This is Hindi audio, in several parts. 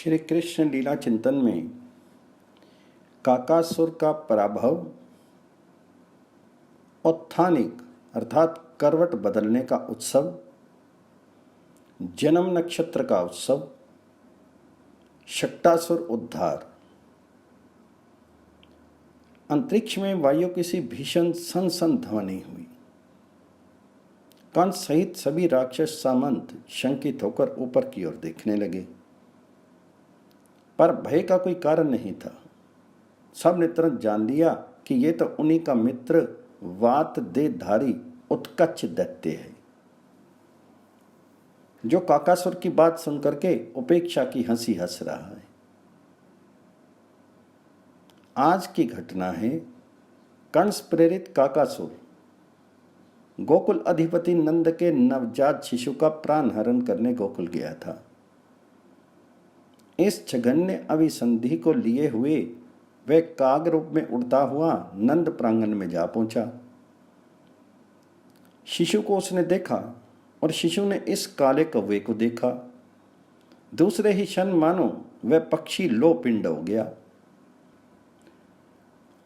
श्री कृष्ण लीला चिंतन में काकासुर का पराभव, औत्थानिक अर्थात करवट बदलने का उत्सव, जन्म नक्षत्र का उत्सव, शक्टासुर उद्धार। अंतरिक्ष में वायु की सी भीषण सन ध्वनि हुई। कंस सहित सभी राक्षस सामंत शंकित होकर ऊपर की ओर देखने लगे, पर भय का कोई कारण नहीं था। सब ने तुरंत जान लिया कि ये तो उन्हीं का मित्र वात देहधारी उत्कच दैत्य है, जो काकासुर की बात सुनकर के उपेक्षा की हंसी हंस रहा है। आज की घटना है, कंस प्रेरित काकासुर गोकुल अधिपति नंद के नवजात शिशु का प्राण हरण करने गोकुल गया था। इस जघन्य अभिसंधि को लिए हुए वह काग रूप में उड़ता हुआ नंद प्रांगण में जा पहुंचा। शिशु को उसने देखा और शिशु ने इस काले कौवे को देखा। दूसरे ही क्षण मानो वह पक्षी लो पिंड हो गया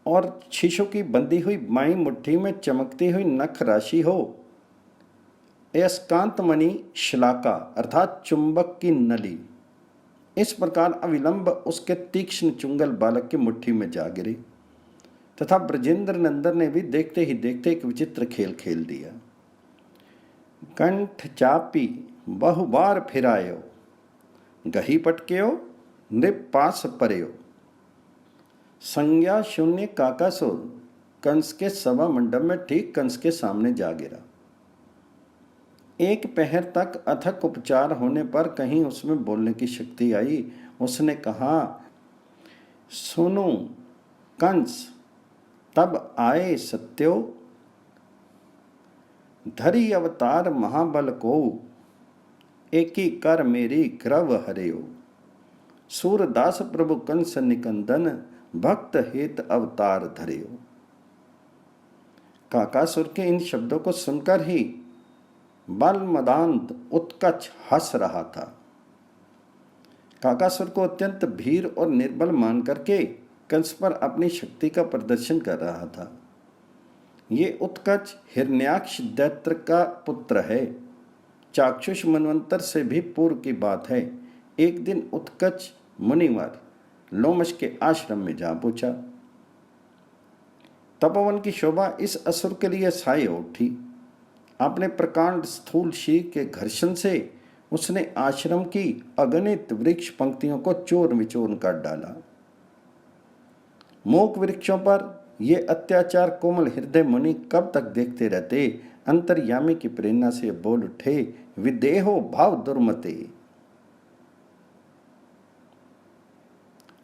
और शिशु की बंधी हुई बाईं मुट्ठी में चमकती हुई नख राशि हो अयस्कांतमणि शलाका अर्थात चुंबक की नली इस प्रकार अविलंब उसके तीक्ष्ण चुंगल बालक की मुट्ठी में जा गिरी तथा ब्रजेंद्र नंदन ने भी देखते ही देखते एक विचित्र खेल खेल दिया। कंठ चापी बहुबार फिरायो, गही पटक्यो नृप पास पर्यो। संज्ञा शून्य काकासुर कंस के सभा मंडप में ठीक कंस के सामने जा गिरा। एक पहर तक अथक उपचार होने पर कहीं उसमें बोलने की शक्ति आई। उसने कहा, सुनो कंस, तब आए सत्यो, धरी अवतार महाबल को, एकी कर मेरी ग्रव हरियो। सूरदास प्रभु कंस निकंदन, भक्त हित अवतार धरियो। काकासुर के इन शब्दों को सुनकर ही बलमदांत उत्कच हंस रहा था। काकासुर को अत्यंत भीर और निर्बल मान करके कंस पर अपनी शक्ति का प्रदर्शन कर रहा था। ये उत्कच हिरण्याक्ष दैत्र का पुत्र है। चाक्षुष मनवंतर से भी पूर्व की बात है। एक दिन उत्कच मुनिवर लोमश के आश्रम में जा पहुंचा। तपोवन की शोभा इस असुर के लिए साये उठी। अपने प्रकांड स्थूल शीर के घर्षण से उसने आश्रम की अगणित वृक्ष पंक्तियों को चोर विचोर कर डाला। मूक वृक्षों पर ये अत्याचार कोमल हृदय मुनि कब तक देखते रहते। अंतर्यामी की प्रेरणा से बोल उठे, विदेहो भाव दुर्मते,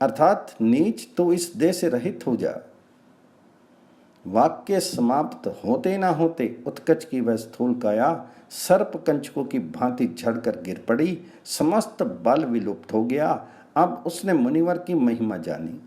अर्थात नीच तो इस देह से रहित हो जा। वाक्य समाप्त होते ना होते उत्कच की वह स्थूल काया सर्प कंचकों की भांति झड़कर गिर पड़ी। समस्त बल विलुप्त हो गया। अब उसने मुनिवर की महिमा जानी।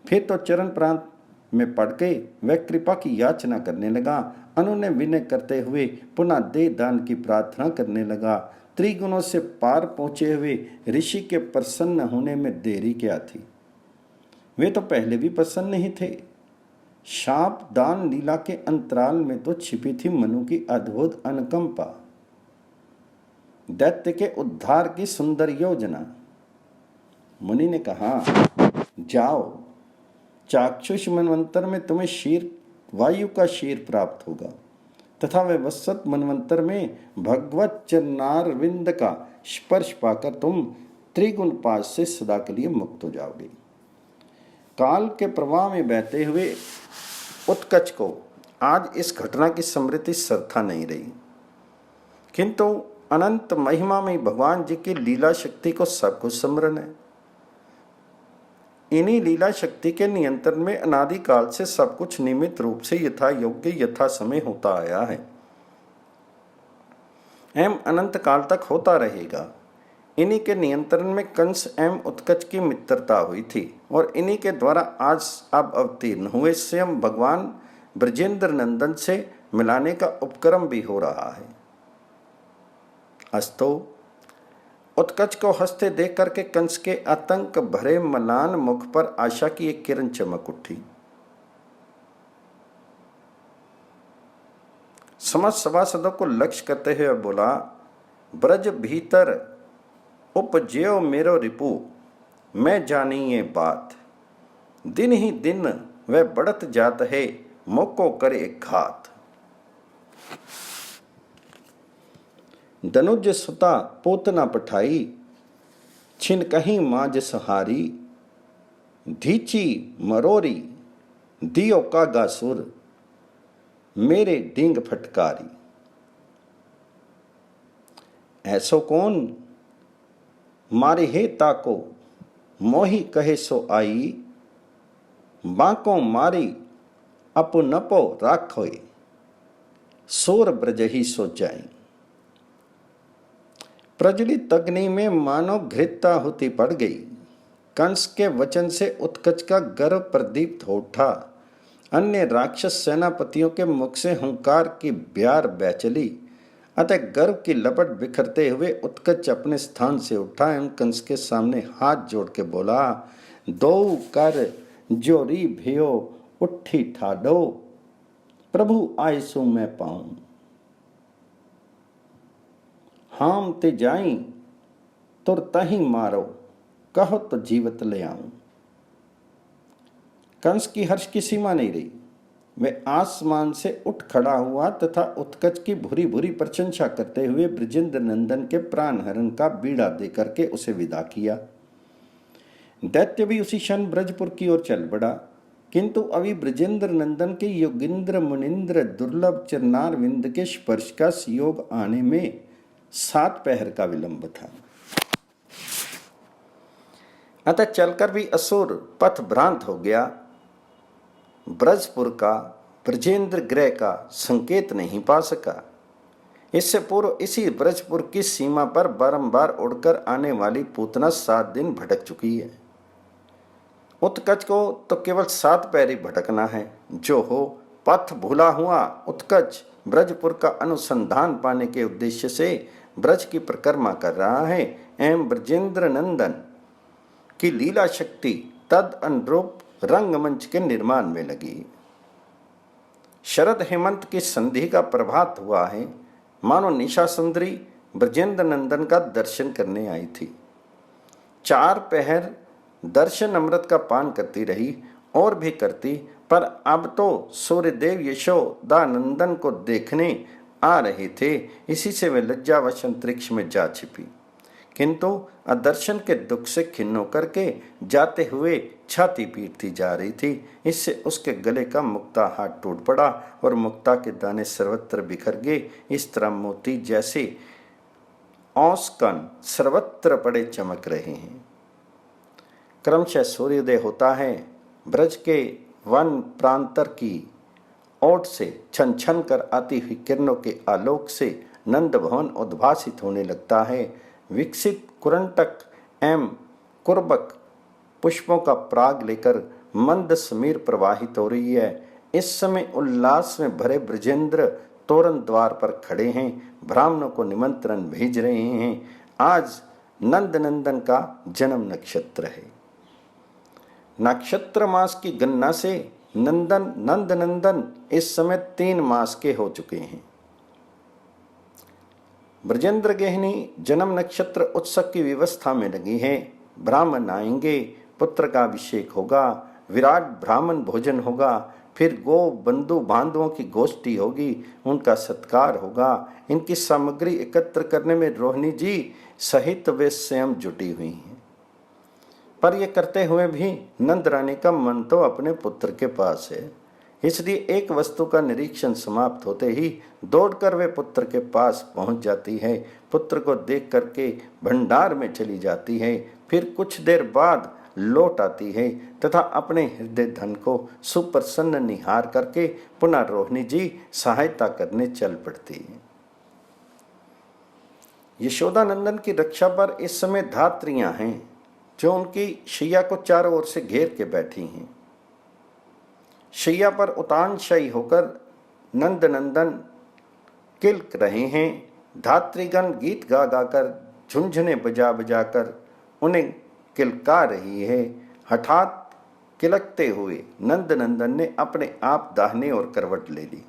फिर तो चरण प्रांत में पड़ के वह कृपा की याचना करने लगा। अनुनय विनय करते हुए पुनः दे दान की प्रार्थना करने लगा। त्रिगुणों से पार पहुंचे हुए ऋषि के प्रसन्न होने में देरी क्या थी। वे तो पहले भी प्रसन्न ही थे। शाप दान लीला के अंतराल में तो छिपी थी मनु की अद्भुत अनुकंपा, दैत्य के उद्धार की सुंदर योजना। मुनि ने कहा, जाओ, चाक्षुष मनवंतर में तुम्हें शीर वायु का शीर प्राप्त होगा तथा वह वसत मनवंतर में भगवत चरणारविंद का स्पर्श पाकर तुम त्रिगुण पाश से सदा के लिए मुक्त हो जाओगे। काल के प्रवाह में बहते हुए उत्कच को आज इस घटना की स्मृति सरथा नहीं रही, किंतु अनंत महिमा में भगवान जी की लीला शक्ति को सब कुछ स्मरण है। इन्हीं लीला शक्ति के नियंत्रण में अनादिकाल से सब कुछ नियमित रूप से यथा योग्य यथा समय होता आया है एवं अनंत काल तक होता रहेगा। इन्हीं के नियंत्रण में कंस एवं उत्कच की मित्रता हुई थी और इन्हीं के द्वारा आज अब अवतीर्ण हुए स्वयं भगवान ब्रजेंद्र नंदन से मिलाने का उपक्रम भी हो रहा है। अस्तो उत्कच को हंसते देख करके कंस के आतंक भरे मलान मुख पर आशा की एक किरण चमक उठी। समस्त सभासदों को लक्ष्य करते हुए बोला, ब्रज भीतर उपज्यो मेरो रिपु, मैं जानी ये बात, दिन ही दिन वह बढ़त जात है, मोको करे घात। धनुज सुता पोतना पठाई, छिन कहीं माज सहारी, धीची मरोरी दियो कागा सुर, मेरे डींग फटकारी। ऐसो कौन मारे हे ताको, मोही कहे सो आई, बाको मारी अपु नपो राखोय, सोर ब्रजही सो जाई। प्रज्वलित अग्नि में मानो घृता हुती पड़ गई। कंस के वचन से उत्कच का गर्व प्रदीप्त हो उठा। अन्य राक्षस सेनापतियों के मुख से हुंकार की ब्यार बह चली। अतः गर्व की लपट बिखरते हुए उत्कच अपने स्थान से उठा एवं कंस के सामने हाथ जोड़ के बोला, दो कर जोरी भयो उठी ठाडो, प्रभु आयसु मैं पाऊं, हाम ते जाई तुर तही मारो, कहो तो जीवत ले आऊं। कंस की हर्ष की सीमा नहीं रही। वह आसमान से उठ खड़ा हुआ तथा उत्कच की भूरी भूरी प्रशंसा करते हुए बृजेंद्र नंदन के प्राण हरण का बीड़ा देकर के उसे विदा किया। दैत्य भी उसी क्षण ब्रजपुर की ओर चल पड़ा, किंतु अभी बृजेंद्र नंदन के योगिंद्र मुनिंद्र दुर्लभ चरनार विंद के स्पर्श का योग आने में 7 पहर का विलंब था। अतः चलकर भी असुर पथ भ्रांत हो गया। ब्रजपुर का ब्रजेंद्र ग्रह का संकेत नहीं पा सका। इससे पूर्व इसी ब्रजपुर की सीमा पर बारंबार उड़कर आने वाली पूतना 7 दिन भटक चुकी है। उत्कच को तो केवल 7 पैर ही भटकना है। जो हो, पथ भूला हुआ उत्कच ब्रजपुर का अनुसंधान पाने के उद्देश्य से ब्रज की परिक्रमा कर रहा है एवं ब्रजेंद्र नंदन की लीला शक्ति तद अनुरूप रंगमंच के निर्माण में लगी। शरद हेमंत की संधि का प्रभात हुआ है। मानो निशा सुंदरी ब्रजेंद्र नंदन का दर्शन करने आई थी। 4 पहर दर्शन अमृत का पान करती रही और भी करती, पर अब तो सूर्यदेव यशोदा नंदन को देखने आ रहे थे। इसी से वे लज्जावश अंतरिक्ष में जा छिपी, किंतु अदर्शन के दुख से खिन्न होकर के जाते हुए छाती पीटती जा रही थी। इससे उसके गले का मुक्ता हाथ टूट पड़ा और मुक्ता के दाने सर्वत्र बिखर गए। इस तरह मोती जैसे औंसकण सर्वत्र पड़े चमक रहे हैं। क्रमशः सूर्योदय होता है। ब्रज के वन प्रांतर की ओट से छन छन कर आती हुई किरणों के आलोक से नंद भवन उद्भासित होने लगता है। विकसित कुरंटक एवं कुर्बक पुष्पों का पराग लेकर मंद समीर प्रवाहित हो रही है। इस समय उल्लास में भरे ब्रजेंद्र तोरण द्वार पर खड़े हैं, ब्राह्मणों को निमंत्रण भेज रहे हैं। आज नंद नंदन का जन्म नक्षत्र है। नक्षत्र मास की गणना से नंद नंदन इस समय 3 मास के हो चुके हैं। ब्रजेंद्र गृहिणी जन्म नक्षत्र उत्सव की व्यवस्था में लगी है। ब्राह्मण आएंगे, पुत्र का अभिषेक होगा, विराट ब्राह्मण भोजन होगा, फिर गो बंधु बांधवों की गोष्ठी होगी, उनका सत्कार होगा। इनकी सामग्री एकत्र करने में रोहिणी जी सहित वे स्वयं जुटी हुई हैं। पर यह करते हुए भी नंद रानी का मन तो अपने पुत्र के पास है। इसलिए एक वस्तु का निरीक्षण समाप्त होते ही दौड़कर वे पुत्र के पास पहुंच जाती है। पुत्र को देख करके भंडार में चली जाती है। फिर कुछ देर बाद लौट आती है तथा अपने हृदय धन को सुप्रसन्न निहार करके पुनः रोहिणी जी सहायता करने चल पड़ती है। यशोदा नंदन की रक्षा पर इस समय धात्रियां हैं जो उनकी शैया को चारों ओर से घेर के बैठी हैं। शैया पर उतानशायी होकर नंद नंदन किलक रहे हैं। धात्रीगण गीत गा गाकर झुंझुने बजा बजा कर उन्हें किलका रही है। हठात किलकते हुए नंद नंदन ने अपने आप दाहिने और करवट ले ली।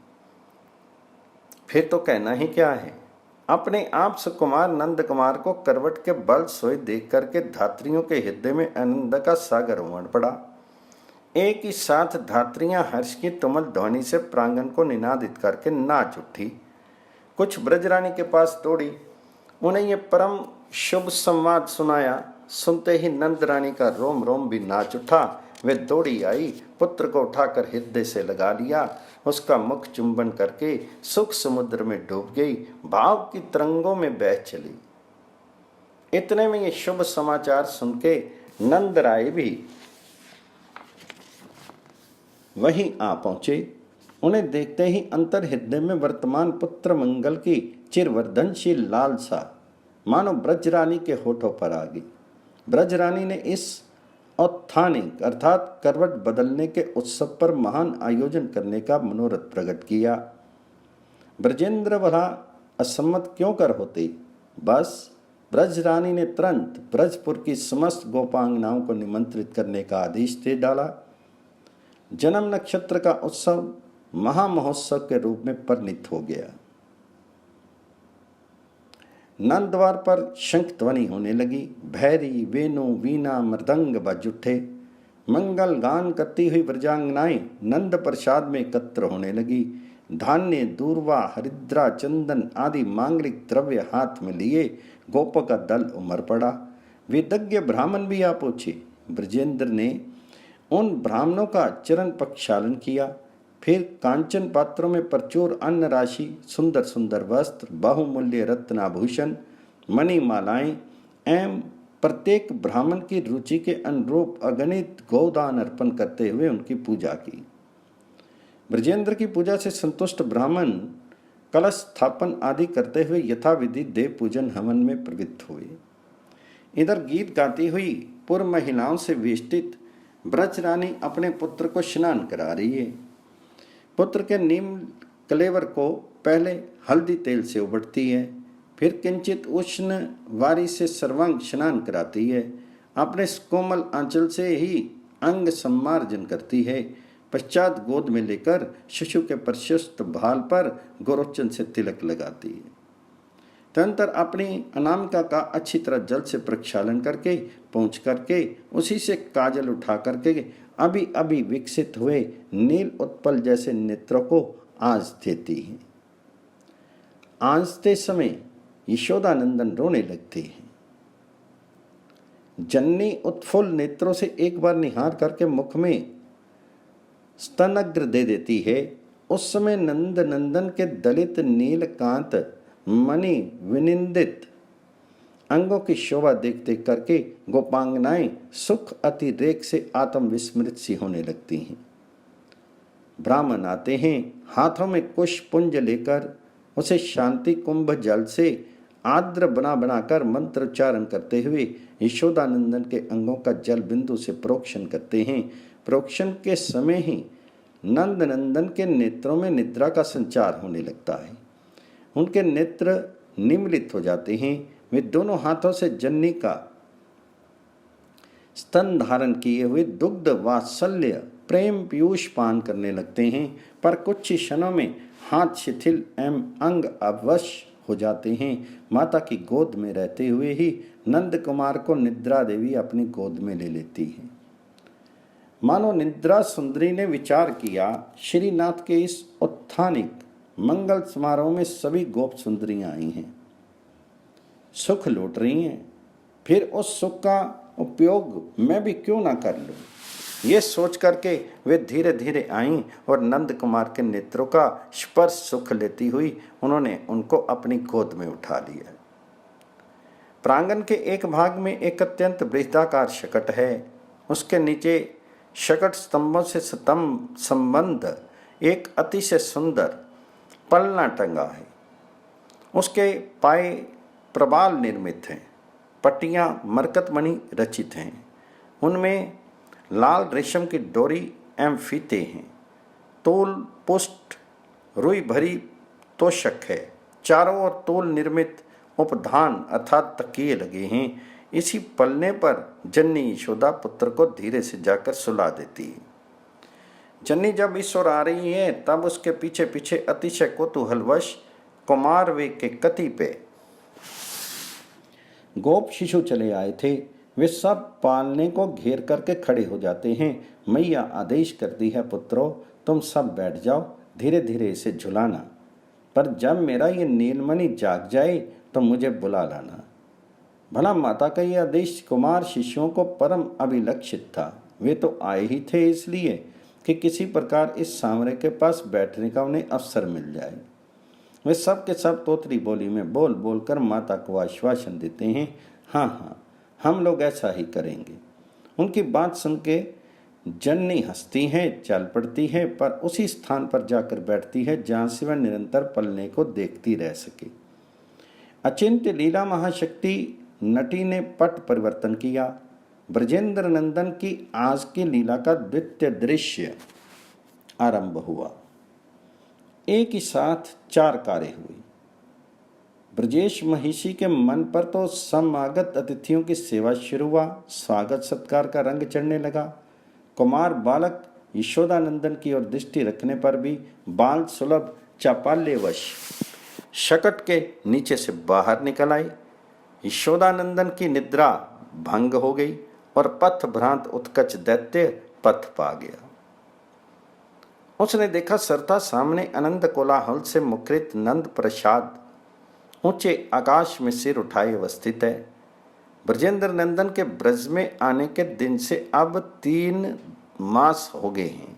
फिर तो कहना ही क्या है। अपने आप सुकुमार नंद कुमार को करवट के बल सोए देख करके धात्रियों के हृदय में आनंद का सागर उमड़ पड़ा। एक ही साथ धात्रियां हर्ष की तुमुल ध्वनि से प्रांगण को निनादित करके नाच उठी। कुछ ब्रजरानी के पास दौड़ी, उन्हें ये परम शुभ संवाद सुनाया। सुनते ही नंद रानी का रोम रोम भी नाच उठा। वे दौड़ी आई, पुत्र को उठाकर हृदय से लगा लिया, उसका मुख चुंबन करके सुख समुद्र में डूब गई, भाव की तरंगों में बह चली। इतने में ये शुभ समाचार सुन के नंद राय भी वहीं आ पहुंचे। उन्हें देखते ही अंतर हृदय में वर्तमान पुत्र मंगल की चिरवर्धनशील लालसा मानो ब्रजरानी के होठों पर आ गई। ब्रजरानी ने इस औत्थानिक अर्थात करवट बदलने के उत्सव पर महान आयोजन करने का मनोरथ प्रकट किया। ब्रजेंद्र भला असम्मत क्यों कर होते। बस ब्रजरानी ने तुरंत ब्रजपुर की समस्त गोपांगनाओं को निमंत्रित करने का आदेश दे डाला। जन्म नक्षत्र का उत्सव महामहोत्सव के रूप में परिणित हो गया। नंदद्वार पर शंख ध्वनि होने लगी। भैरी, वेणु, वीणा, मृदंग बज उठे। मंगल गान करती हुई ब्रजांगनाएं नंद प्रसाद में एकत्र होने लगी। धान्य, दूर्वा, हरिद्रा, चंदन आदि मांगलिक द्रव्य हाथ में लिए गोपों का दल उमड़ पड़ा। वेदज्ञ ब्राह्मण भी आ पहुंचे। ब्रजेंद्र ने उन ब्राह्मणों का चरण प्रक्षालन किया। फिर कांचन पात्रों में प्रचुर अन्न राशि, सुंदर सुंदर वस्त्र, बहुमूल्य रत्नाभूषण, मणिमालाएं एवं प्रत्येक ब्राह्मण की रुचि के अनुरूप अगणित गोदान अर्पण करते हुए उनकी पूजा की। ब्रजेंद्र की पूजा से संतुष्ट ब्राह्मण कलश स्थापन आदि करते हुए यथाविधि देव पूजन हवन में प्रवृत्त हुए। इधर गीत गाती हुई पूर्व महिलाओं से वेष्टित ब्रजरानी अपने पुत्र को स्नान करा रही है। पुत्र के नीम कलेवर को पहले हल्दी तेल से उबटती है, फिर किंचित उष्ण वारी से सर्वांग स्नान कराती है। अपने कोमल आंचल से ही अंग सम्मार्जन करती है। पश्चात गोद में लेकर शिशु के प्रशस्त भाल पर गोरोचन से तिलक लगाती है। तदंतर अपनी अनामिका का अच्छी तरह जल से प्रक्षालन करके पहुँच करके उसी से काजल उठा करके अभी अभी विकसित हुए नील उत्पल जैसे नेत्रों को आंच देती है। आंचते समय यशोदानंदन रोने लगते हैं। जननी उत्फुल्ल नेत्रों से एक बार निहार करके मुख में स्तनग्र दे देती है। उस समय नंद नंदन के दलित नीलकांत मणि विनिंदित अंगों की शोभा देख देख करके गोपांगनाएं सुख अतिरेक से आत्म विस्मृत सी होने लगती हैं। ब्राह्मण आते हैं, हाथों में कुश पुंज लेकर उसे शांति कुंभ जल से आर्द्र बना बनाकर मंत्रोच्चारण करते हुए यशोदानंदन के अंगों का जल बिंदु से प्रोक्षण करते हैं। प्रोक्षण के समय ही नंद नंदन के नेत्रों में निद्रा का संचार होने लगता है। उनके नेत्र निमीलित हो जाते हैं। वे दोनों हाथों से जननी का स्तन धारण किए हुए दुग्ध वात्सल्य प्रेम पीयूष पान करने लगते हैं, पर कुछ ही क्षणों में हाथ शिथिल एवं अंग अवश हो जाते हैं। माता की गोद में रहते हुए ही नंद कुमार को निद्रा देवी अपनी गोद में ले लेती है। मानो निद्रा सुंदरी ने विचार किया, श्रीनाथ के इस उत्थानिक मंगल समारोह में सभी गोप सुंदरियां आई हैं, सुख लूट रही हैं, फिर उस सुख का उपयोग मैं भी क्यों ना कर लूं। ये सोच करके वे धीरे धीरे आईं और नंद कुमार के नेत्रों का स्पर्श सुख लेती हुई उन्होंने उनको अपनी गोद में उठा लिया। प्रांगण के एक भाग में एक अत्यंत बृहदाकार शकट है। उसके नीचे शकट स्तंभों से संबंध एक अतिशय सुंदर पलना टंगा है। उसके पाए प्रबाल निर्मित हैं, पट्टियां मरकतमणि रचित हैं, उनमें लाल रेशम की डोरी एवं फीते हैं। तूल पुष्ट रुई भरी तोशक है। चारों ओर तूल निर्मित उपधान अर्थात तकिए लगे हैं। इसी पलने पर जन्नी यशोदा पुत्र को धीरे से जाकर सुला देती है। जन्नी जब इस ओर आ रही है तब उसके पीछे पीछे अतिशय कौतूहलवश कुमार वे के कति पे गोप शिशु चले आए थे। वे सब पालने को घेर करके खड़े हो जाते हैं। मैया आदेश करती है, पुत्रों तुम सब बैठ जाओ, धीरे धीरे इसे झुलाना, पर जब मेरा ये नीलमणि जाग जाए तो मुझे बुला लाना। भला माता का यह आदेश कुमार शिष्यों को परम अभिलक्षित था। वे तो आए ही थे इसलिए कि किसी प्रकार इस सांवरे के पास बैठने का उन्हें अवसर मिल जाए। वे सब के सब तोतरी बोली में बोल बोल कर माता को आश्वासन देते हैं, हाँ हाँ हम लोग ऐसा ही करेंगे। उनकी बात सुन के जन्नी हंसती है, चल पड़ती है, पर उसी स्थान पर जाकर बैठती है जहाँ से वह निरंतर पलने को देखती रह सके। अचिंत्य लीला महाशक्ति नटी ने पट परिवर्तन किया। ब्रजेंद्र नंदन की आज की लीला का द्वितीय दृश्य आरंभ हुआ। एक ही साथ 4 कार्य हुए। ब्रजेश महिषी के मन पर तो समागत अतिथियों की सेवा शुरू हुआ। स्वागत सत्कार का रंग चढ़ने लगा। कुमार बालक यशोदानंदन की ओर दृष्टि रखने पर भी बाल सुलभ चापाल्यवश शकट के नीचे से बाहर निकल आई। यशोदानंदन की निद्रा भंग हो गई और पथ भ्रांत उत्कच दैत्य पथ पा गया। उसने देखा सरता सामने अनंत कोलाहल से मुखरित नंद प्रसाद ऊंचे आकाश में सिर उठाए अवस्थित है। ब्रजेंद्र नंदन के ब्रज में आने के दिन से अब 3 मास हो गए हैं।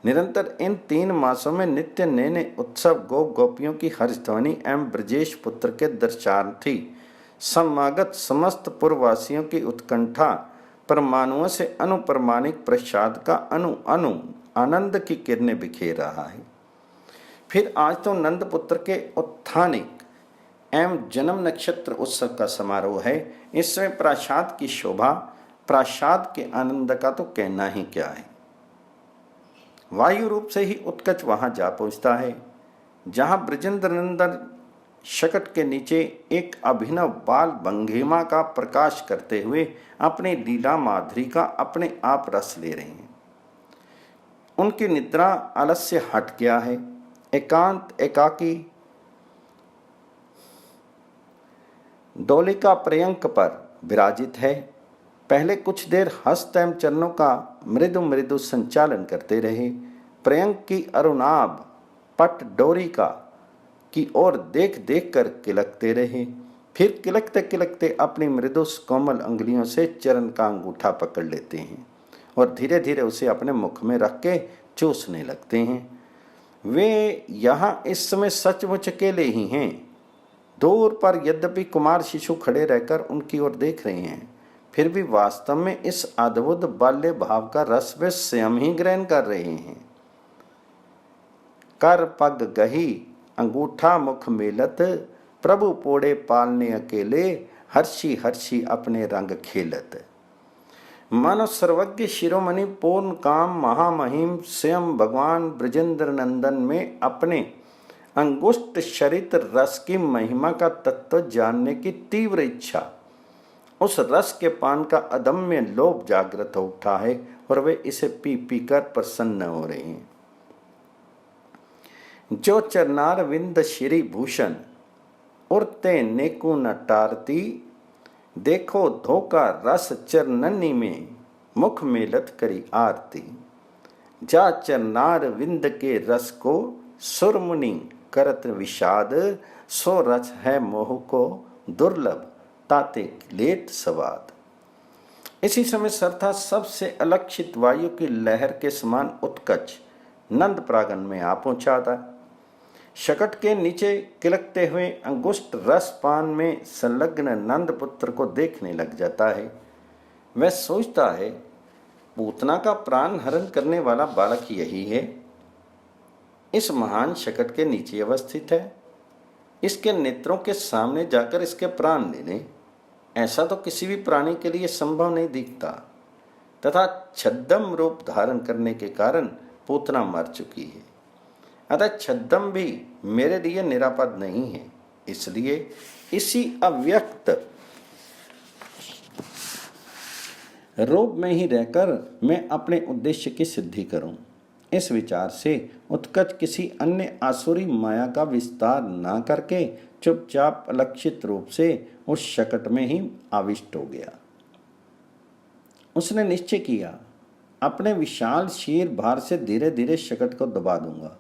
निरंतर इन 3 मासों में नित्य नए नए उत्सव गोप गोपियों की हर्षध्वनि एवं ब्रजेश पुत्र के दर्शनार्थी समागत समस्त पूर्ववासियों की उत्कंठा परमाणुओं से अनुप्रमाणिक प्रसाद का अनु अनु आनंद की किरणें बिखेर रहा है। फिर आज तो नंद पुत्र के उत्थानिक एवं जन्म नक्षत्र उत्सव का समारोह है। इसमें प्रासाद की शोभा, प्रासाद के आनंद का तो कहना ही क्या है। वायु रूप से ही उत्कच वहां जा पहुंचता है, जहां ब्रजेंद्र नंदन शकट के नीचे एक अभिनव बाल भंगिमा का प्रकाश करते हुए अपनी लीला माधुरी का अपने आप रस ले रहे हैं। उनकी निद्रा आलस्य हट गया है। एकांत एकाकी डोलिका पर्यंक पर विराजित है। पहले कुछ देर हस्त एवं चरणों का मृदु मृदु संचालन करते रहे। पर्यंक की अरुणाभ पट डोरिका की ओर देख देख कर किलकते रहे। फिर किलकते किलकते अपनी मृदु कोमल अंगुलियों से चरण का अंगूठा पकड़ लेते हैं और धीरे धीरे उसे अपने मुख में रख के चूसने लगते हैं। वे यहाँ इस समय सचमुच अकेले ही हैं। दूर पर यद्यपि कुमार शिशु खड़े रहकर उनकी ओर देख रहे हैं, फिर भी वास्तव में इस अद्भुत बाल्य भाव का रस वे स्वयं ही ग्रहण कर रहे हैं। कर पग गही अंगूठा मुख मेलत, प्रभु पोड़े पालने अकेले, हर्षी हर्षी अपने रंग खेलत। मानो सर्वज्ञ शिरोमणि पूर्ण काम महामहिम स्वयं भगवान ब्रजेंद्र नंदन में अपने अंगुष्ठ शरित रस की महिमा का तत्व जानने की तीव्र इच्छा, उस रस के पान का अदम्य लोभ जागृत हो उठा है और वे इसे पी पी कर प्रसन्न हो रहे हैं। जो चरनार विंद श्री भूषण उड़ते नेकु न टारती, देखो धोखा रस चरनन्नी में मुख मेलत करी आरती। जा चरनार विंद के रस को सुरमुनि करत विषाद, सो रस है मोह को दुर्लभ ताते लेत स्वाद। इसी समय सरथा सबसे अलक्षित वायु की लहर के समान उत्कच नंद प्रांगण में आ पहुंचा था। शकट के नीचे किलकते हुए अंगुष्ठ रस पान में संलग्न नंद पुत्र को देखने लग जाता है। वह सोचता है, पूतना का प्राण हरण करने वाला बालक यही है, इस महान शकट के नीचे अवस्थित है। इसके नेत्रों के सामने जाकर इसके प्राण ले लें, ऐसा तो किसी भी प्राणी के लिए संभव नहीं दिखता। तथा छद्म रूप धारण करने के कारण पूतना मर चुकी है, अतः छद्म भी मेरे लिए निरापद नहीं है। इसलिए इसी अव्यक्त रूप में ही रहकर मैं अपने उद्देश्य की सिद्धि करूं। इस विचार से उत्कच किसी अन्य आसुरी माया का विस्तार न करके चुपचाप अलक्षित रूप से उस शकट में ही आविष्ट हो गया। उसने निश्चय किया, अपने विशाल शीर भार से धीरे धीरे शकट को दबा दूंगा।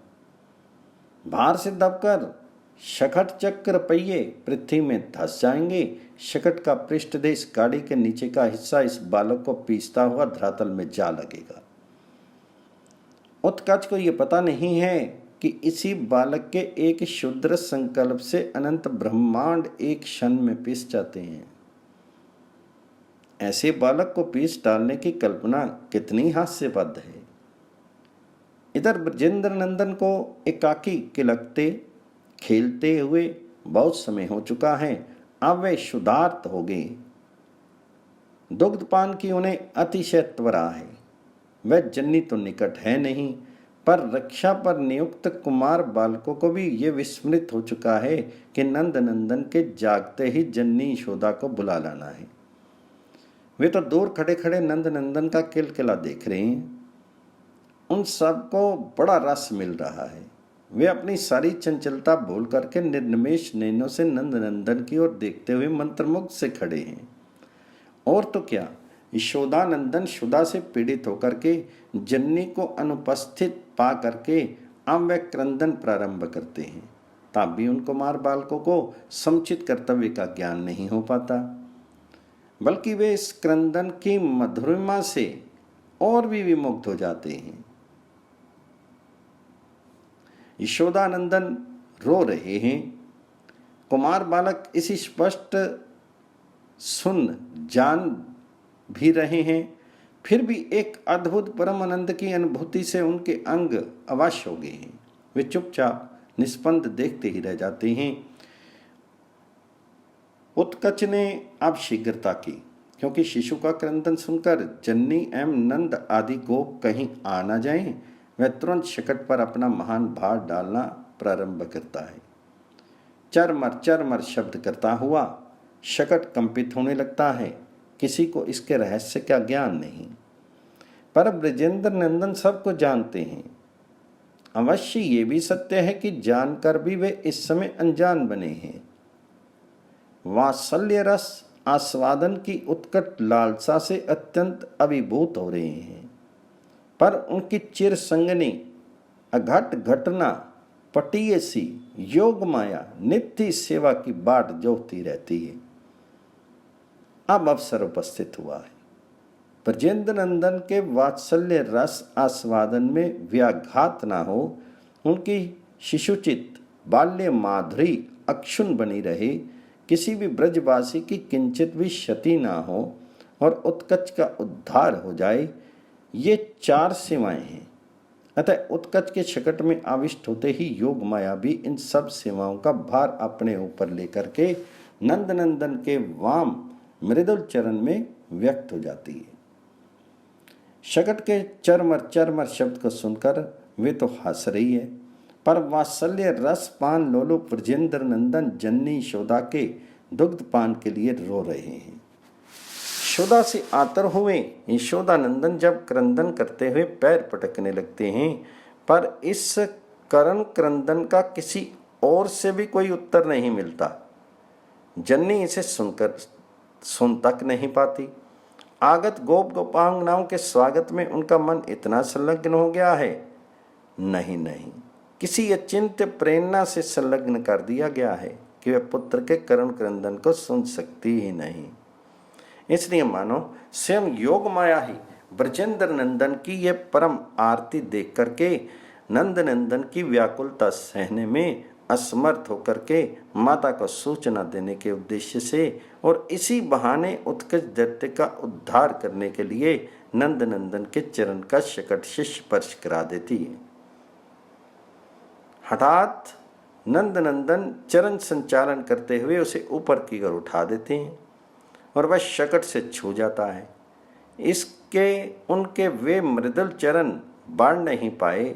भार से दबकर शकट चक्र पहिए पृथ्वी में धंस जाएंगे। शकट का पृष्ठदेश गाड़ी के नीचे का हिस्सा इस बालक को पीसता हुआ धरातल में जा लगेगा। उत्कच को यह पता नहीं है कि इसी बालक के एक क्षुद्र संकल्प से अनंत ब्रह्मांड एक क्षण में पिस जाते हैं। ऐसे बालक को पीस डालने की कल्पना कितनी हास्यपद है। इधर ब्रजेंद्र नंदन को एकाकी किलकते खेलते हुए बहुत समय हो चुका है। अब वे क्षुधार्त हो गए। दुग्धपान की उन्हें अतिशय त्वरा है। वह जन्नी तो निकट है नहीं, पर रक्षा पर नियुक्त कुमार बालकों को भी ये विस्मृत हो चुका है कि नंद नंदन के जागते ही जन्नी यशोदा को बुला लाना है। वे तो दूर खड़े खड़े नंद नंदन का किलकिला देख रहे हैं। उन सबको बड़ा रस मिल रहा है। वे अपनी सारी चंचलता भूल करके निर्निमेष नैनों से नंद नंदन की ओर देखते हुए मंत्रमुग्ध से खड़े हैं। और तो क्या, यशोदा नंदन क्षुधा से पीड़ित होकर के जन्नी को अनुपस्थित पा करके अब वे क्रंदन प्रारंभ करते हैं। तब भी उन कुमार बालकों को समुचित कर्तव्य का ज्ञान नहीं हो पाता, बल्कि वे इस क्रंदन की मधुरिमा से और भी विमुग्ध हो जाते हैं। यशोदानंदन रो रहे हैं। कुमार बालक इसी स्पष्ट सुन जान भी रहे हैं, फिर भी एक अद्भुत परम आनंद की अनुभूति से उनके अंग अवश्य हो गए हैं। वे चुपचाप निष्पन्द देखते ही रह जाते हैं। उत्कच ने अब शीघ्रता की, क्योंकि शिशु का क्रंदन सुनकर जन्नी एवं नंद आदि गोप कहीं आ न जाएं। वह तुरंत शकट पर अपना महान भार डालना प्रारंभ करता है। चरमर चरमर शब्द करता हुआ शकट कंपित होने लगता है। किसी को इसके रहस्य का ज्ञान नहीं, पर ब्रजेंद्र नंदन सबको जानते हैं। अवश्य ये भी सत्य है कि जानकर भी वे इस समय अनजान बने हैं। वात्सल्य रस आस्वादन की उत्कट लालसा से अत्यंत अभिभूत हो रहे हैं, पर उनकी चिर संगनी अघट घटना पटीय सी योग माया नित्य सेवा की बाट जोहती रहती है। अब अवसर उपस्थित हुआ है। ब्रजेंद्र नंदन के वात्सल्य रस आस्वादन में व्याघात ना हो, उनकी शिशुचित बाल्य माधुरी अक्षुण बनी रहे, किसी भी ब्रजवासी की किंचित भी क्षति ना हो और उत्कच का उद्धार हो जाए, ये चार सेवाएं हैं। अतः उत्कच के शकट में आविष्ट होते ही योग माया भी इन सब सेवाओं का भार अपने ऊपर लेकर के नंद नंदन के वाम मृदुल चरण में व्यक्त हो जाती है। शकट के चरमर चरमर शब्द को सुनकर वे तो हंस रही है, पर वात्सल्य रस पान लोलो ब्रजेंद्र नंदन जन्नी यशोदा के दुग्ध पान के लिए रो रहे हैं। यशोदा से आतर हुए यशोदा नंदन जब क्रंदन करते हुए पैर पटकने लगते हैं, पर इस करण क्रंदन का किसी और से भी कोई उत्तर नहीं मिलता। जन्नी इसे सुन तक नहीं पाती। आगत गोप गोपांगनाओं के स्वागत में उनका मन इतना संलग्न हो गया है, नहीं, किसी अचिंत्य प्रेरणा से संलग्न कर दिया गया है कि वह पुत्र के करण क्रंदन को सुन सकती ही नहीं। इसलिए मानो स्वयं योग माया ही ब्रजेंद्र नंदन की यह परम आरती देख करके नंद नंदन की व्याकुलता सहने में असमर्थ होकर के माता को सूचना देने के उद्देश्य से और इसी बहाने उत्कच दैत्य का उद्धार करने के लिए नंद नंदन के चरण का शकट से स्पर्श करा देती है। हठात नंद नंदन चरण संचालन करते हुए उसे ऊपर की ओर उठा देते हैं और वह शकट से छू जाता है। इसके उनके वे मृदुल चरण बढ़ नहीं पाए।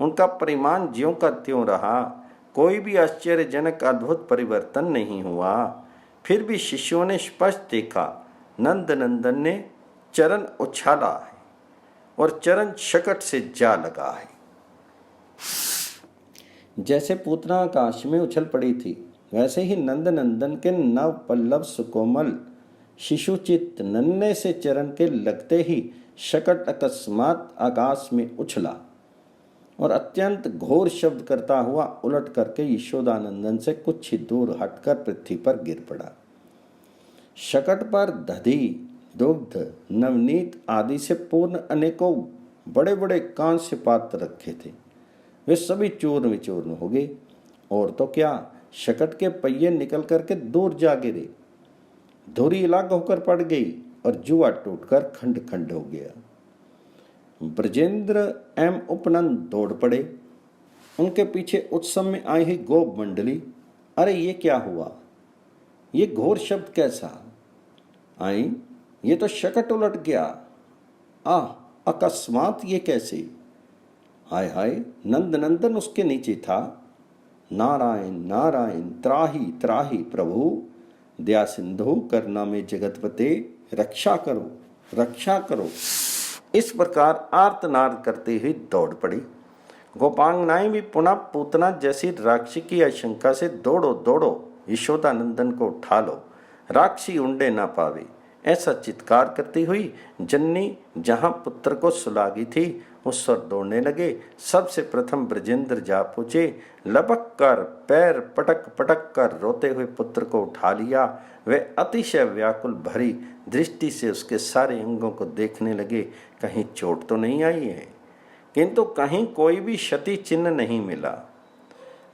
उनका परिमाण ज्यों का त्यों रहा। कोई भी आश्चर्यजनक अद्भुत परिवर्तन नहीं हुआ। फिर भी शिष्यों ने स्पष्ट देखा, नंद नंदन ने चरण उछाला है और चरण शकट से जा लगा है। जैसे पूतना आकाश में उछल पड़ी थी, वैसे ही नंद नंदन के नव पल्लव सुकोमल शिशुचित नन्हे से चरण के लगते ही शकट अकस्मात आकाश में उछला और अत्यंत घोर शब्द करता हुआ उलट करके यशोदानंदन से कुछ ही दूर हटकर पृथ्वी पर गिर पड़ा। शकट पर दधी, दुग्ध, नवनीत आदि से पूर्ण अनेकों बड़े बड़े कांस्य पात्र रखे थे। वे सभी चूर्ण विचूर्ण हो गए, और तो क्या, शकट के पहिए निकल करके दूर जा गिरे। धुरी अलग होकर पड़ गई और जुआ टूटकर खंड खंड हो गया। ब्रजेंद्र एवं उपनंद दौड़ पड़े। उनके पीछे उत्सव में आई हुई गोप मंडली, अरे ये क्या हुआ, ये घोर शब्द कैसा? आई, ये तो शकट उलट गया। अकस्मात ये कैसे? हाय हाय, नंद नंदन उसके नीचे था। नारायण नारायण, त्राही त्राही प्रभु, दया सिंधु करुणा में जगतपते, रक्षा करो रक्षा करो। इस प्रकार आर्तनाद करते हुए दौड़ पड़ी। गोपांगनाएं भी पुनः पूतना जैसी राक्षसी की आशंका से दौड़ो दौड़ो, यशोदानंदन को उठा लो, राक्षसी उंडे ना पावे, ऐसा चित्कार करती हुई जननी जहां पुत्र को सुलागी थी उस पर दौड़ने लगे। सबसे प्रथम ब्रजेंद्र जा पहुंचे, लपक कर पैर पटक पटक कर रोते हुए पुत्र को उठा लिया। वे अतिशय व्याकुल भरी दृष्टि से उसके सारे अंगों को देखने लगे, कहीं चोट तो नहीं आई है, किंतु कहीं कोई भी क्षति चिन्ह नहीं मिला।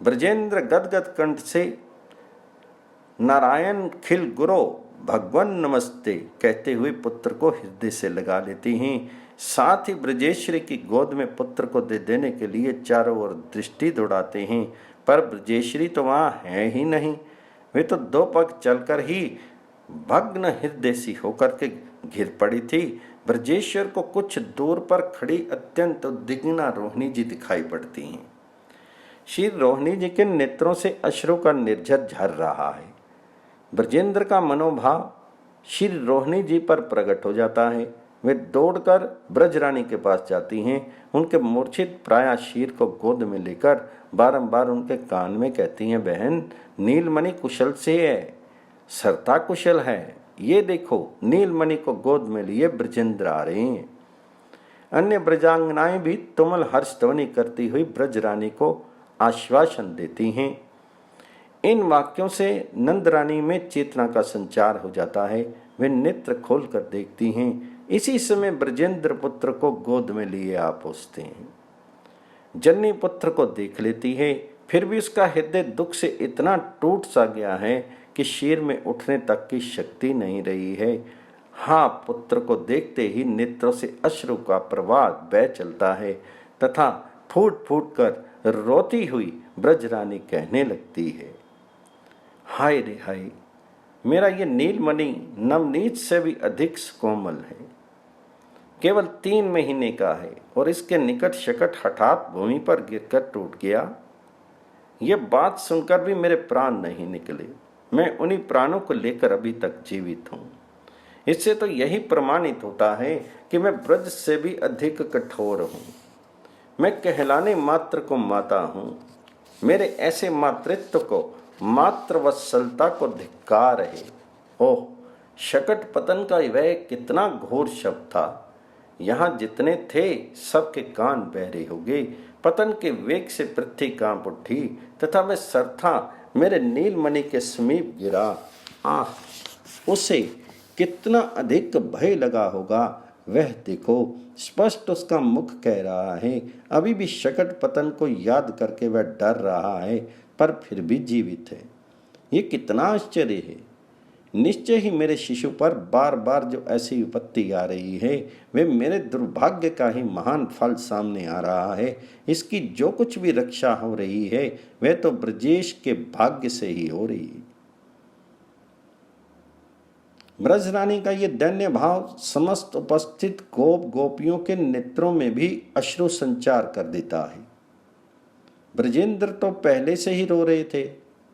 ब्रजेंद्र गदगद कंठ से नारायण खिल गुरो भगवान नमस्ते कहते हुए पुत्र को हृदय से लगा लेती हैं। साथ ही ब्रजेश्वरी की गोद में पुत्र को दे देने के लिए चारों ओर दृष्टि दौड़ाते हैं, पर ब्रजेश्वरी तो वहाँ है ही नहीं। वे तो दो पग चलकर ही भग्न हृदय सी होकर के गिर पड़ी थी। ब्रजेश्वर को कुछ दूर पर खड़ी अत्यंत उद्विग्ना रोहिणी जी दिखाई पड़ती हैं। श्री रोहिणी जी के नेत्रों से अश्रु का निर्झर झर रहा है। ब्रजेंद्र का मनोभाव श्री रोहिणी जी पर प्रकट हो जाता है। वे दौड़कर ब्रजरानी के पास जाती हैं। उनके मूर्छित प्राया शीर को गोद में लेकर बारंबार उनके कान में कहती हैं, बहन नीलमणि कुशल से है, सरता कुशल है, ये देखो नीलमणि को गोद में लिए ब्रजेंद्र आ रहे हैं। अन्य ब्रजांगनाएं भी तुमल हर्ष ध्वनि करती हुई ब्रजरानी को आश्वासन देती हैं। इन वाक्यों से नंदरानी में चेतना का संचार हो जाता है। वे नेत्र खोलकर देखती हैं। इसी समय ब्रजेंद्र पुत्र को गोद में लिए आ पहुंचते हैं। जननी पुत्र को देख लेती है, फिर भी उसका हृदय दुख से इतना टूट सा गया है कि शीर में उठने तक की शक्ति नहीं रही है। हाँ, पुत्र को देखते ही नेत्रों से अश्रु का प्रवाह बह चलता है तथा फूट फूट कर रोती हुई ब्रजरानी कहने लगती है, हाय रे हाय, मेरा ये नीलमणि नवनीत से भी अधिक कोमल है, केवल 3 महीने का है और इसके निकट शकट हठात भूमि पर गिरकर टूट गया। ये बात सुनकर भी मेरे प्राण नहीं निकले। मैं उन्हीं प्राणों को लेकर अभी तक जीवित हूँ। इससे तो यही प्रमाणित होता है कि मैं ब्रज से भी अधिक कठोर हूँ। मैं कहलाने मात्र को माता हूँ। मेरे ऐसे मातृत्व को, मातृवत्सलता को धिक्कार है। ओह, शकट पतन का वह कितना घोर शब्द था। यहाँ जितने थे सबके कान बहरे हो गए। पतन के वेग से पृथ्वी कांप उठी तथा वह सरथा मेरे नीलमणि के समीप गिरा। उसे कितना अधिक भय लगा होगा, वह देखो, स्पष्ट उसका मुख कह रहा है। अभी भी शकट पतन को याद करके वह डर रहा है, पर फिर भी जीवित है। ये कितना आश्चर्य है। निश्चय ही मेरे शिशु पर बार बार जो ऐसी विपत्ति आ रही है, वे मेरे दुर्भाग्य का ही महान फल सामने आ रहा है। इसकी जो कुछ भी रक्षा हो रही है, वह तो ब्रजेश के भाग्य से ही हो रही है। ब्रजरानी का ये दैन्य भाव समस्त उपस्थित गोप गोपियों के नेत्रों में भी अश्रु संचार कर देता है। ब्रजेंद्र तो पहले से ही रो रहे थे।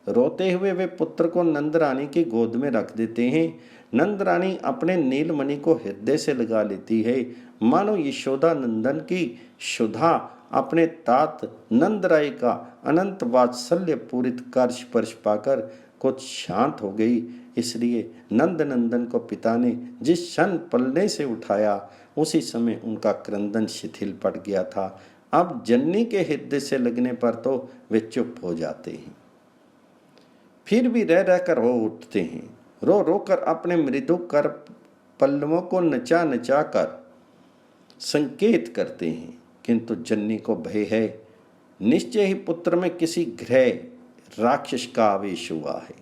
रोते हुए वे पुत्र को नंद रानी की गोद में रख देते हैं। नंद रानी अपने नीलमणि को हृदय से लगा लेती है, मानो यशोदा नंदन की सुधा अपने तात नंद राय का अनंत वात्सल्य पूरित कर स्पर्श पाकर कुछ शांत हो गई। इसलिए नंद नंदन को पिता ने जिस क्षण पलने से उठाया उसी समय उनका क्रंदन शिथिल पड़ गया था। अब जननी के हृदय से लगने पर तो वे चुप हो जाते हैं, फिर भी रह रहकर रो उठते हैं। रो रो कर अपने मृदु कर पल्लवों को नचा नचा कर संकेत करते हैं, किंतु जननी को भय है, निश्चय ही पुत्र में किसी ग्रह राक्षस का आवेश हुआ है।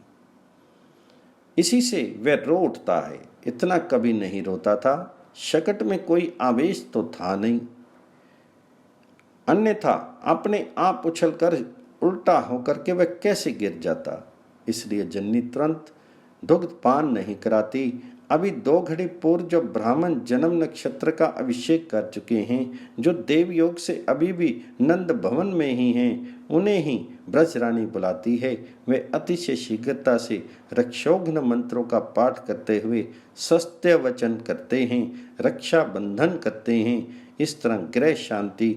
इसी से वह रो उठता है। इतना कभी नहीं रोता था, शकट में कोई आवेश तो था नहीं, अन्यथा अपने आप उछलकर उल्टा होकर के वह कैसे गिर जाता। इसलिए जननी तुरंत दुग्ध पान नहीं कराती। अभी 2 घड़ी पूर्व जो ब्राह्मण जन्म नक्षत्र का अभिषेक कर चुके हैं, जो देवयोग से अभी भी नंद भवन में ही हैं, उन्हें ही ब्रज रानी बुलाती है। वे अतिशय शीघ्रता से रक्षोघ्न मंत्रों का पाठ करते हुए सत्य वचन करते हैं, रक्षा बंधन करते हैं। इस तरह गृह शांति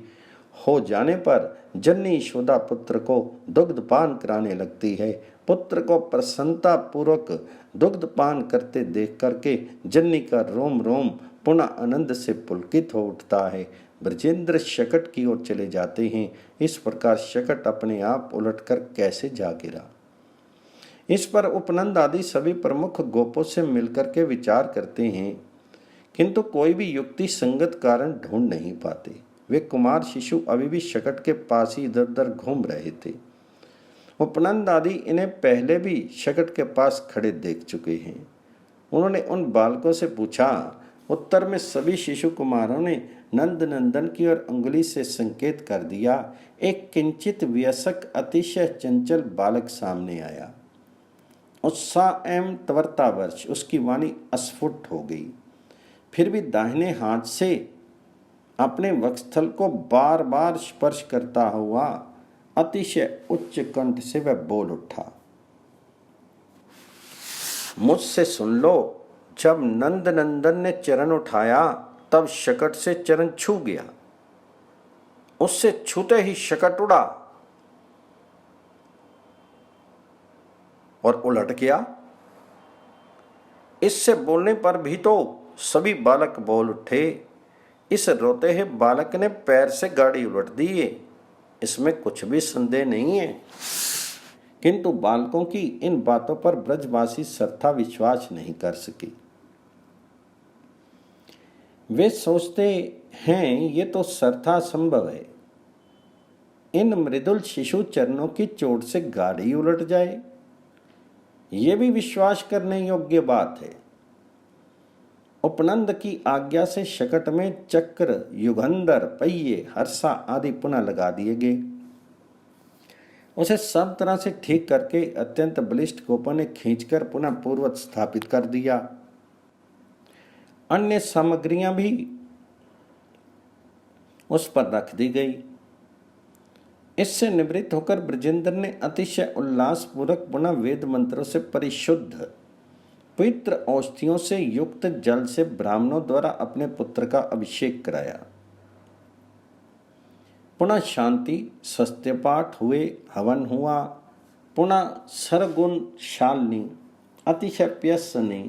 हो जाने पर जननी यशोदा पुत्र को दुग्धपान कराने लगती है। पुत्र को प्रसन्नता पूर्वक दुग्धपान करते देख करके जननी का रोम रोम पुनः आनंद से पुलकित हो उठता है। ब्रजेंद्र शकट की ओर चले जाते हैं। इस प्रकार शकट अपने आप उलटकर कैसे जा गिरा, इस पर उपनंद आदि सभी प्रमुख गोपों से मिलकर के विचार करते हैं, किंतु कोई भी युक्ति संगत कारण ढूंढ नहीं पाते। वे कुमार शिशु अभी भी शकट के पास ही इधर उधर घूम रहे थे। उपनंद आदि इन्हें पहले भी शकट के पास खड़े देख चुके हैं। उन्होंने उन बालकों से पूछा। उत्तर में सभी शिशु कुमारों ने नंद नंदन की ओर अंगुली से संकेत कर दिया। एक किंचित व्यसक अतिशय चंचल बालक सामने आया। उत्साह एवं त्वरतावर्ष उसकी वाणी अस्फुट हो गई। फिर भी दाहिने हाथ से अपने वक्षस्थल को बार बार स्पर्श करता हुआ अतिशय उच्च कंठ से वह बोल उठा, मुझसे सुन लो। जब नंद नंदन ने चरण उठाया तब शकट से चरण छू गया। उससे छूते ही शकट उड़ा और उलट गया। इससे बोलने पर भी तो सभी बालक बोल उठे। इस रोते हुए बालक ने पैर से गाड़ी उलट दी है, इसमें कुछ भी संदेह नहीं है। किंतु बालकों की इन बातों पर ब्रजवासी सरथा विश्वास नहीं कर सके। वे सोचते हैं ये तो सरथा संभव है, इन मृदुल शिशु चरणों की चोट से गाड़ी उलट जाए, ये भी विश्वास करने योग्य बात है। उपनंद की आज्ञा से शकट में चक्र, युगंधर, पहिए, हर्षा आदि पुनः लगा दिए गए। उसे सब तरह से ठीक करके अत्यंत बलिष्ठ गोपों ने खींचकर पुनः पूर्ववत स्थापित कर दिया। अन्य सामग्रियां भी उस पर रख दी गई। इससे निवृत्त होकर ब्रजेंद्र ने अतिशय उल्लास पूर्वक पुनः वेद मंत्रों से परिशुद्ध पवित्र औषधियों से युक्त जल से ब्राह्मणों द्वारा अपने पुत्र का अभिषेक कराया। पुनः शांति सत्यपाठ हुए, हवन हुआ। पुनः सरगुण शालिनी, अतिशय प्यसनी,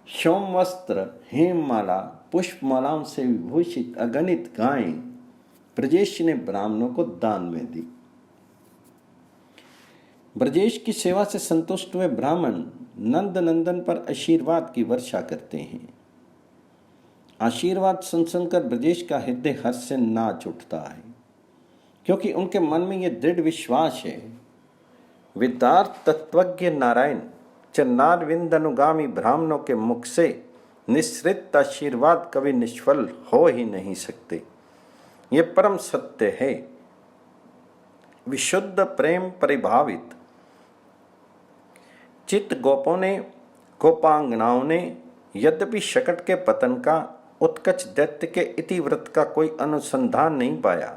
सोमवस्त्र, हेममाला, पुष्पमालाओं से विभूषित अगणित गायें ब्रजेश ने ब्राह्मणों को दान में दी। ब्रजेश की सेवा से संतुष्ट हुए ब्राह्मण नंद नंदन पर आशीर्वाद की वर्षा करते हैं। आशीर्वाद सुनकर ब्रजेश का हृदय हर्ष से नाच उठता है, क्योंकि उनके मन में यह दृढ़ विश्वास है, वेदार्थ तत्वज्ञ नारायण चरणारविंद अनुगामी ब्राह्मणों के मुख से निश्रित आशीर्वाद कभी निष्फल हो ही नहीं सकते। ये परम सत्य है। विशुद्ध प्रेम परिभावित चित्त गोपों ने, गोपांगनाओं ने यद्यपि शकट के पतन का, उत्कच दैत्य के इतिवृत्त का कोई अनुसंधान नहीं पाया,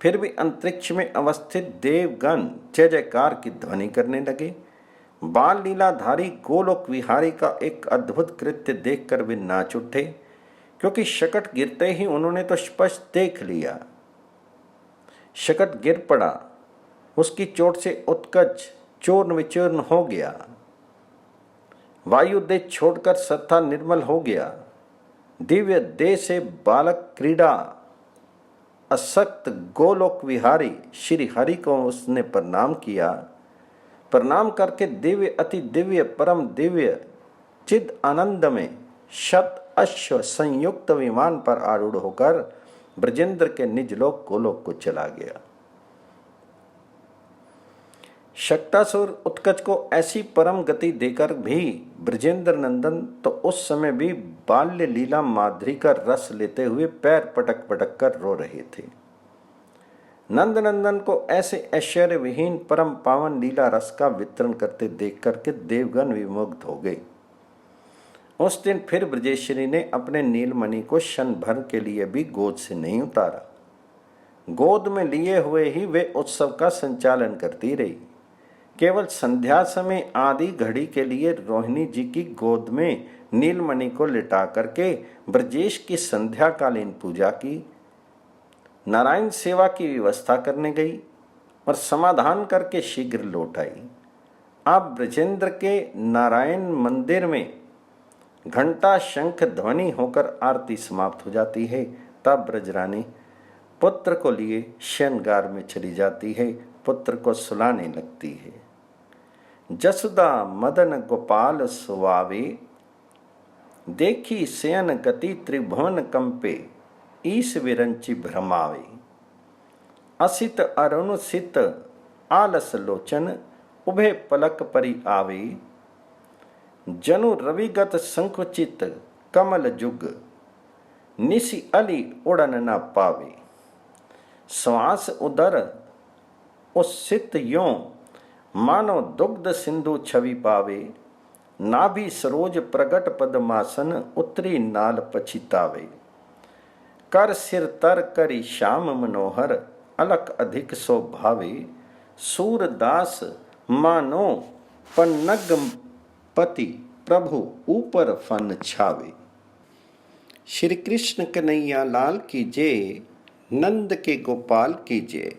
फिर भी अंतरिक्ष में अवस्थित देवगण जय जयकार की ध्वनि करने लगे। बाल लीलाधारी गोलोक विहारी का एक अद्भुत कृत्य देखकर वे नाच उठे, क्योंकि शकट गिरते ही उन्होंने तो स्पष्ट देख लिया। शकट गिर पड़ा, उसकी चोट से उत्कच चूर्ण विचूर्ण हो गया। वायु देह छोड़कर सत्ता निर्मल हो गया। दिव्य देह से बालक क्रीड़ा असक्त गोलोक विहारी श्री हरि को उसने प्रणाम किया। प्रणाम करके दिव्य अति दिव्य परम दिव्य चिद आनंद में शत अश्व संयुक्त विमान पर आरूढ़ होकर ब्रजेंद्र के निज लोक गोलोक को चला गया। शक्तासुर उत्कच को ऐसी परम गति देकर भी ब्रजेंद्र नंदन तो उस समय भी बाल्य लीला माधुरी का रस लेते हुए पैर पटक पटक कर रो रहे थे। नंद नंदन को ऐसे ऐश्वर्य विहीन परम पावन लीला रस का वितरण करते देख करके देवगण विमुग्ध हो गए। उस दिन फिर ब्रजेश्वरी ने अपने नीलमणि को क्षण भर के लिए भी गोद से नहीं उतारा। गोद में लिए हुए ही वे उत्सव का संचालन करती रही। केवल संध्या समय आधी घड़ी के लिए रोहिणी जी की गोद में नीलमणि को लिटा करके ब्रजेश की संध्याकालीन पूजा की, नारायण सेवा की व्यवस्था करने गई और समाधान करके शीघ्र लौट आई। अब ब्रजेंद्र के नारायण मंदिर में घंटा शंख ध्वनि होकर आरती समाप्त हो जाती है। तब ब्रजरानी पुत्र को लिए शयनगार में चली जाती है, पुत्र को सुलाने लगती है। जसुदा मदन गोपाल सुवावे, देखी शयन गति त्रिभुवन कंपे, ईश विरंचि भ्रमावे। असित अरुण सित आलस लोचन, उभे पलक परि आवे। जनु रविगत संकुचित कमल जुग, निशि अली उड़न न पावे। श्वास उदर उसित यों, मानो दुग्ध सिंधु छवि पावे। नाभि सरोज प्रगट पद्मासन, उत्तरी नाल पछितावे। कर सिर तर करी श्याम मनोहर, अलक अधिक सो भावे। सूरदास मानो पन्नग पति, प्रभु ऊपर फन छावे। श्री कृष्ण कन्हैया लाल की जय, नंद के गोपाल की जय।